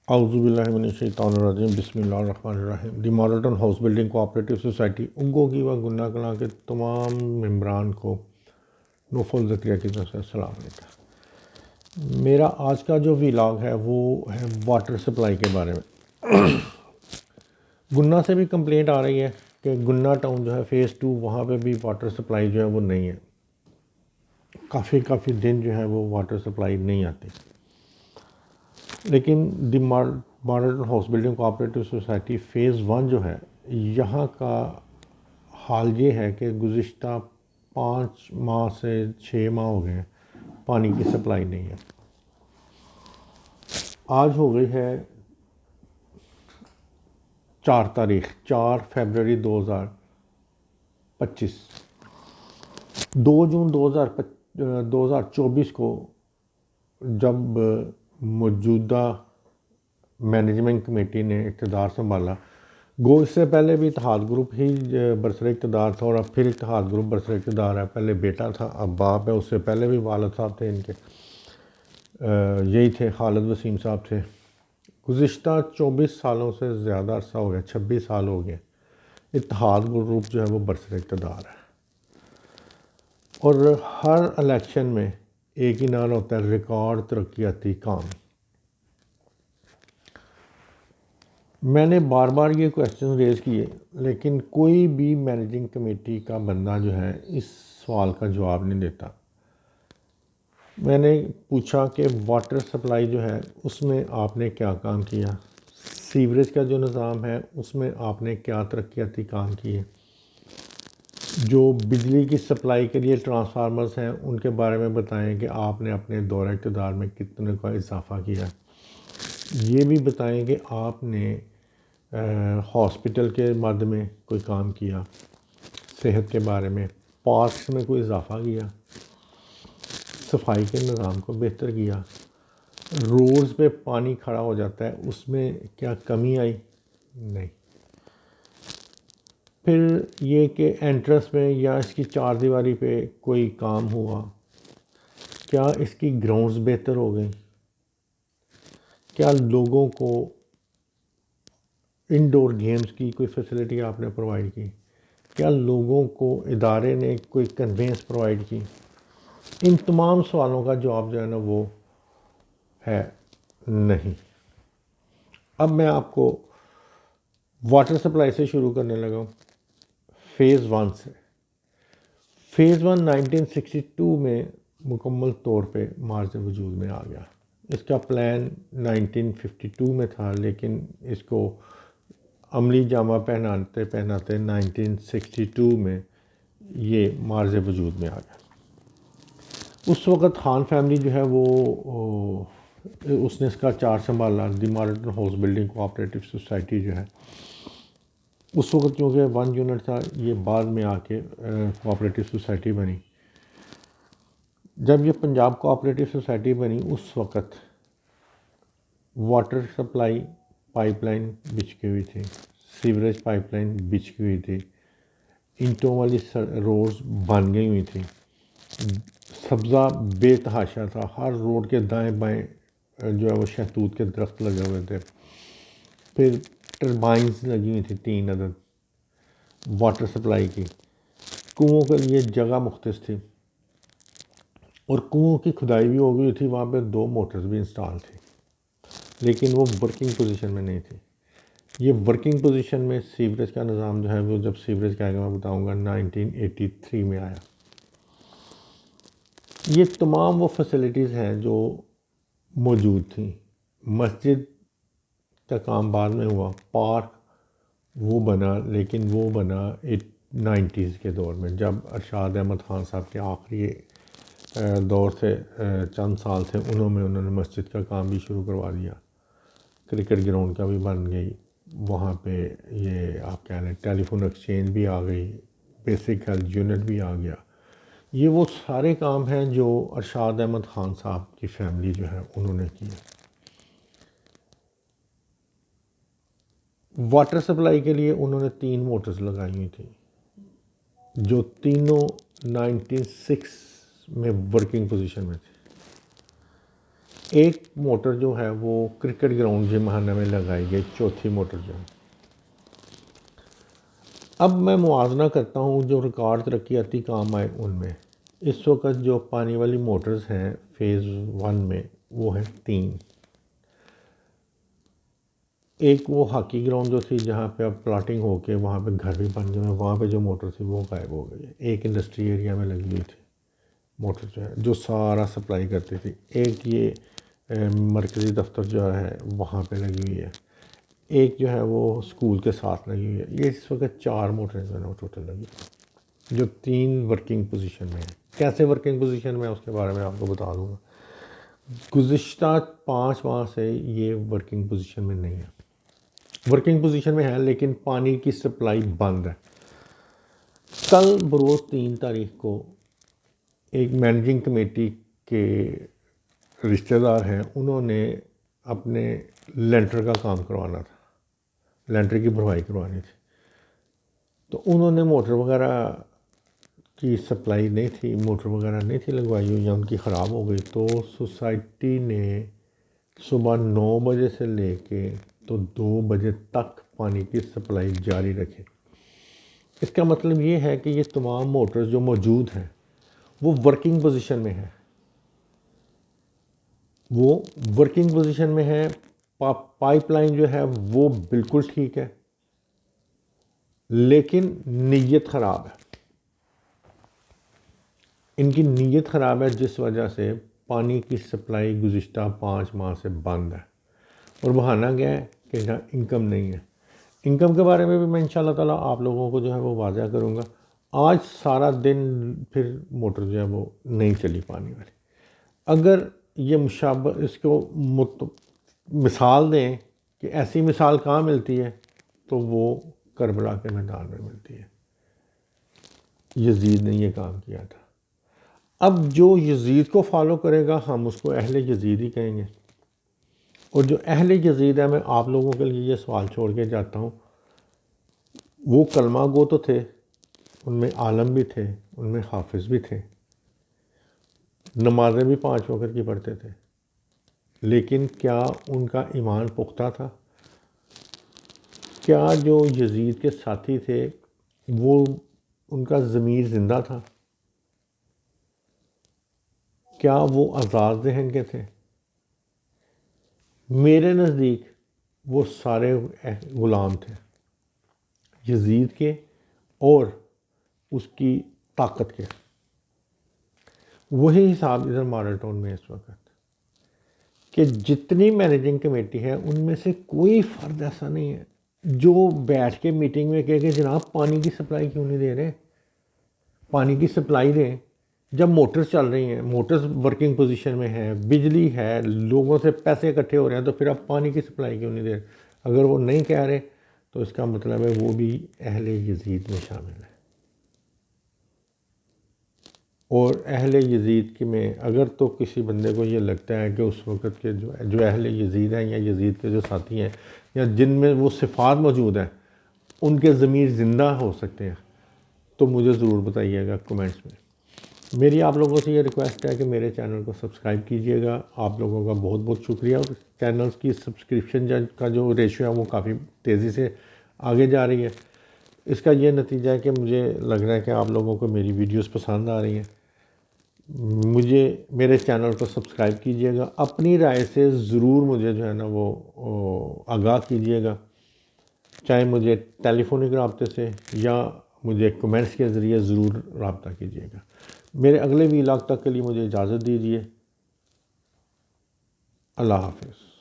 औज़ुबिल्लाहिमिनश्शैतानिर्रजीम बिस्मिल्लाहिर्रहमानिर्रहीम। The modern house building cooperative society उंगो की व गुन्ना कलां के तमाम मेंबरान को नौफल ज़किया की तरफ से सलाम अलैकुम। मेरा आज का जो व्लॉग है वो है वाटर सप्लाई के बारे में। गुन्ना से भी कंप्लेंट आ रही है कि गुन्ना टाउन जो है फ़ेज़ 2 वहाँ पे भी वाटर सप्लाई जो है वो नहीं है। काफ़ी दिन जो है वो वाटर सप्लाई नहीं आती। लेकिन दी modern house building cooperative society phase 1 जो है यहाँ का हाल ये है कि गुज़िश्ता 5 माह से 6 माह हो गए पानी की सप्लाई नहीं है। आज हो गई है 4 फरवरी 2025। 2 जून 2024 को जब मौजूदा मैनेजमेंट कमेटी ने इक़्तिदार संभाला, गो इससे पहले भी इत्तेहाद ग्रुप ही बरसर इक़्तिदार था और अब फिर इत्तेहाद ग्रुप बरसर इक़्तिदार है। पहले बेटा था, अब बाप है, उससे पहले भी वालिद साहब थे इनके, यही थे, खालिद वसीम साहब थे। गुज़िश्ता 24 सालों से ज़्यादा अरसा हो गया, 26 साल हो गए इत्तेहाद ग्रुप जो है वो बरसर इक़्तिदार है। और हर इलेक्शन में एक ही नारा होता है, रिकॉर्ड तरक्याती काम। मैंने बार बार ये क्वेश्चन रेज़ किए, लेकिन कोई भी मैनेजिंग कमेटी का बंदा जो है इस सवाल का जवाब नहीं देता। मैंने पूछा कि वाटर सप्लाई जो है उसमें आपने क्या काम किया, सीवरेज का जो निज़ाम है उसमें आपने क्या तरक्याती काम किए, जो बिजली की सप्लाई के लिए ट्रांसफार्मर्स हैं उनके बारे में बताएं कि आपने अपने दौरे इक़्तिदार में कितने का इजाफ़ा किया। ये भी बताएं कि आपने हॉस्पिटल के मद में कोई काम किया, सेहत के बारे में, पार्क्स में कोई इजाफ़ा किया, सफाई के निज़ाम को बेहतर किया, रोड्स पे पानी खड़ा हो जाता है उसमें क्या कमी आई, नहीं। फिर ये कि एंट्रेंस में या इसकी चार दीवारी पे कोई काम हुआ, क्या इसकी ग्राउंड्स बेहतर हो गई, क्या लोगों को इंडोर गेम्स की कोई फैसिलिटी आपने प्रोवाइड की, क्या लोगों को इदारे ने कोई कन्वेंस प्रोवाइड की। इन तमाम सवालों का जवाब जो है ना वो है नहीं। अब मैं आपको वाटर सप्लाई से शुरू करने लगा हूँ, फ़ेज़ 1 से। फ़ेज़ 1 1962 में मुकम्मल तौर पे मार्ज वजूद में आ गया। इसका प्लान 1952 में था, लेकिन इसको अमली जामा पहनाते 1962 में ये मार्ज वजूद में आ गया। उस वक़्त खान फैमिली जो है वो उसने इसका चार्ज संभाला। दी modern house building cooperative society जो है उस वक़्त क्योंकि 1 यूनिट था, ये बाद में आके कोऑपरेटिव सोसाइटी बनी। जब ये पंजाब कोऑपरेटिव सोसाइटी बनी उस वक़्त वाटर सप्लाई पाइपलाइन बिछी हुई थी, सीवरेज पाइपलाइन बिछी हुई थी, ईंटों वाली रोड्स बन गई हुई थी, सब्ज़ा बेतहाशा था, हर रोड के दाएं बाएं जो है वो शहतूत के दरख्त लगे हुए थे। फिर टर्बाइंस लगी हुई थी 3 अदद वाटर सप्लाई की। कुओं के लिए जगह मुख्तस थी और कुओं की खुदाई भी हो गई थी, वहाँ पे 2 मोटर्स भी इंस्टॉल थी, लेकिन वो वर्किंग पोजीशन में नहीं थी। ये वर्किंग पोजीशन में सीवरेज का निज़ाम जो है वो जब सीवरेज का आएगा मैं बताऊँगा 1983 में आया। ये तमाम वो फैसिलिटीज़ हैं जो मौजूद थी। मस्जिद का काम बाद में हुआ, पार्क वो बना, लेकिन वो बना 90s के दौर में, जब अरशाद अहमद ख़ान साहब के आखिरी दौर से चंद साल थे उन्होंने मस्जिद का काम भी शुरू करवा दिया। क्रिकेट ग्राउंड का भी बन गई, वहाँ पे ये आप कह लें टेलीफोन एक्सचेंज भी आ गई, बेसिक हेल्थ यूनिट भी आ गया। ये वो सारे काम हैं जो अरशाद अहमद ख़ान साहब की फैमिली जो है उन्होंने किए। वाटर सप्लाई के लिए उन्होंने 3 मोटर्स लगाई हुई थी, जो तीनों 96 में वर्किंग पोजीशन में थे। एक मोटर जो है वो क्रिकेट ग्राउंड जिमखाना में लगाई गई, चौथी मोटर जो है। अब मैं मुआवजा करता हूँ जो रिकॉर्ड तरक्याती काम आए उनमें। इस वक्त जो पानी वाली मोटर्स हैं फेज़ 1 में वो है 3। एक वो हॉकी ग्राउंड जो थी जहाँ पे अब प्लाटिंग होके वहाँ पे घर भी बन गए, वहाँ पे जो मोटर थी वो गायब हो गई है। एक इंडस्ट्री एरिया में लगी हुई थी मोटर जो है, जो सारा सप्लाई करती थी। एक ये मरकज़ी दफ्तर जो है वहाँ पे लगी हुई है। एक जो है वो स्कूल के साथ लगी हुई है। ये इस वक्त 4 मोटरें जो है वो टोटल लगी, जो 3 वर्किंग पोजीशन में है। कैसे वर्किंग पोजीशन में है उसके बारे में आपको बता दूंगा। गुज़िश्ता 5 माह से ये वर्किंग पोजीशन में नहीं है, वर्किंग पोजीशन में है लेकिन पानी की सप्लाई बंद है। कल बरोज़ 3 तारीख को एक मैनेजिंग कमेटी के रिश्तेदार हैं, उन्होंने अपने लेंटर का काम करवाना था, लेंटर की भरवाई करवानी थी। तो उन्होंने मोटर वगैरह की सप्लाई नहीं थी, मोटर वगैरह नहीं थी लगवाई हुई या उनकी ख़राब हो गई। तो सोसाइटी ने सुबह 9 बजे से लेके तो 2 बजे तक पानी की सप्लाई जारी रखी। इसका मतलब ये है कि ये तमाम मोटर्स जो मौजूद हैं वो वर्किंग पोजीशन में है, वो वर्किंग पोजीशन में है। पाइपलाइन जो है वो बिल्कुल ठीक है, लेकिन नीयत ख़राब है। इनकी नीयत ख़राब है जिस वजह से पानी की सप्लाई गुज़िश्ता 5 माह से बंद है। और बहाना क्या है कि इनकम नहीं है। इनकम के बारे में भी मैं इंशाल्लाह ताला आप लोगों को जो है वो वाज़ा करूँगा। आज सारा दिन फिर मोटर जो है वो नहीं चली पानी वाली। अगर ये इसको मिसाल दें कि ऐसी मिसाल कहाँ मिलती है, तो वो करबला के मैदान में मिलती है। यजीद ने ये काम किया था। अब जो यजीद को फॉलो करेगा हम उसको अहले यजीद ही कहेंगे। और जो अहले यजीद है, मैं आप लोगों के लिए ये सवाल छोड़ के जाता हूँ, वो कलमा गो तो थे, उनमें आलम भी थे, उनमें हाफिज़ भी थे, नमाज़ें भी 5 वक्त की पढ़ते थे, लेकिन क्या उनका ईमान पुख्ता था? क्या जो यजीद के साथी थे वो उनका ज़मीर ज़िंदा था? क्या वो आज़ाद ज़हन के थे? मेरे नज़दीक वो सारे ग़ुलाम थे यजीद के और उसकी ताकत के। वही हिसाब इधर मॉडल टाउन में इस वक्त कि जितनी मैनेजिंग कमेटी है उनमें से कोई फ़र्द ऐसा नहीं है जो बैठ के मीटिंग में कहे कि जनाब पानी की सप्लाई क्यों नहीं दे रहे, पानी की सप्लाई दें। जब मोटर्स चल रही हैं, मोटर्स वर्किंग पोजीशन में है, बिजली है, लोगों से पैसे इकट्ठे हो रहे हैं, तो फिर आप पानी की सप्लाई क्यों नहीं दे रहे? अगर वो नहीं कह रहे तो इसका मतलब है वो भी अहले यजीद में शामिल है। और अहले यजीद की में अगर तो किसी बंदे को ये लगता है कि उस वक़्त के जो अहले यजीद हैं या यजीद के जो साथी हैं या जिनमें वो सिफ़ात मौजूद हैं उनके ज़मीर ज़िंदा हो सकते हैं, तो मुझे ज़रूर बताइएगा कमेंट्स में। मेरी आप लोगों से ये रिक्वेस्ट है कि मेरे चैनल को सब्सक्राइब कीजिएगा। आप लोगों का बहुत बहुत शुक्रिया। और चैनल्स की सब्सक्रिप्शन का जो रेशियो है वो काफ़ी तेज़ी से आगे जा रही है। इसका ये नतीजा है कि मुझे लग रहा है कि आप लोगों को मेरी वीडियोस पसंद आ रही हैं। मुझे मेरे चैनल को सब्सक्राइब कीजिएगा। अपनी राय से ज़रूर मुझे जो है ना वो आगाह कीजिएगा, चाहे मुझे टेलीफोनिक रब्ते से या मुझे कमेंट्स के ज़रिए ज़रूर रब्ता कीजिएगा। मेरे अगले व्लॉग तक के लिए मुझे इजाज़त दीजिए। अल्लाह हाफ़िज़।